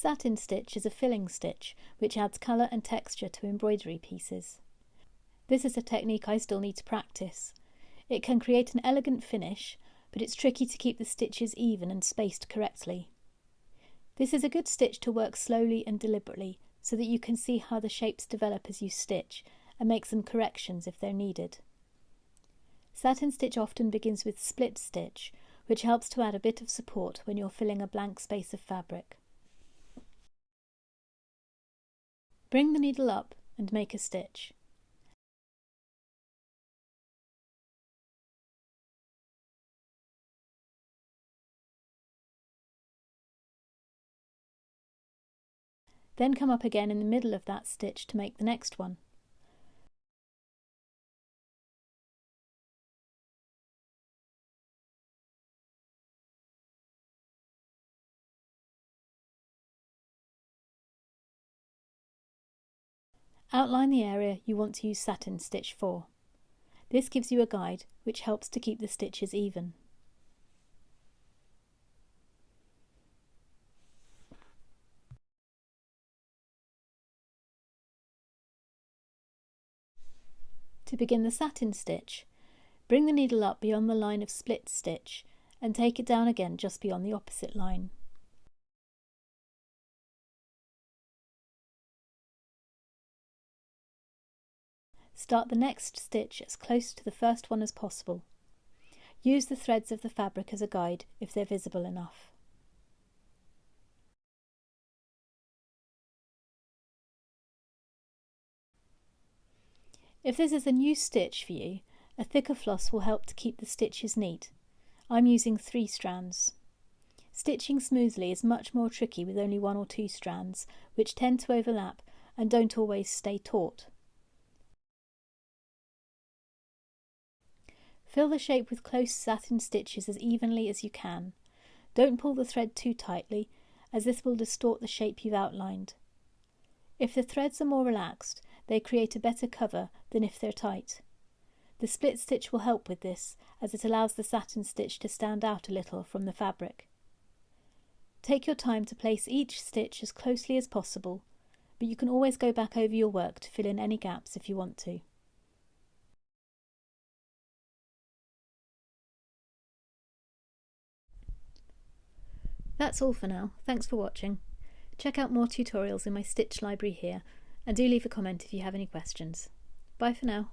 Satin stitch is a filling stitch which adds colour and texture to embroidery pieces. This is a technique I still need to practice. It can create an elegant finish, but it's tricky to keep the stitches even and spaced correctly. This is a good stitch to work slowly and deliberately so that you can see how the shapes develop as you stitch and make some corrections if they're needed. Satin stitch often begins with split stitch, which helps to add a bit of support when you're filling a blank space of fabric. Bring the needle up and make a stitch. Then come up again in the middle of that stitch to make the next one. Outline the area you want to use satin stitch for. This gives you a guide which helps to keep the stitches even. To begin the satin stitch, bring the needle up beyond the line of split stitch and take it down again just beyond the opposite line. Start the next stitch as close to the first one as possible. Use the threads of the fabric as a guide if they're visible enough. If this is a new stitch for you, a thicker floss will help to keep the stitches neat. I'm using 3 strands. Stitching smoothly is much more tricky with only 1 or 2 strands, which tend to overlap and don't always stay taut. Fill the shape with close satin stitches as evenly as you can. Don't pull the thread too tightly, as this will distort the shape you've outlined. If the threads are more relaxed, they create a better cover than if they're tight. The split stitch will help with this, as it allows the satin stitch to stand out a little from the fabric. Take your time to place each stitch as closely as possible, but you can always go back over your work to fill in any gaps if you want to. That's all for now. Thanks for watching. Check out more tutorials in my stitch library here, and do leave a comment if you have any questions. Bye for now.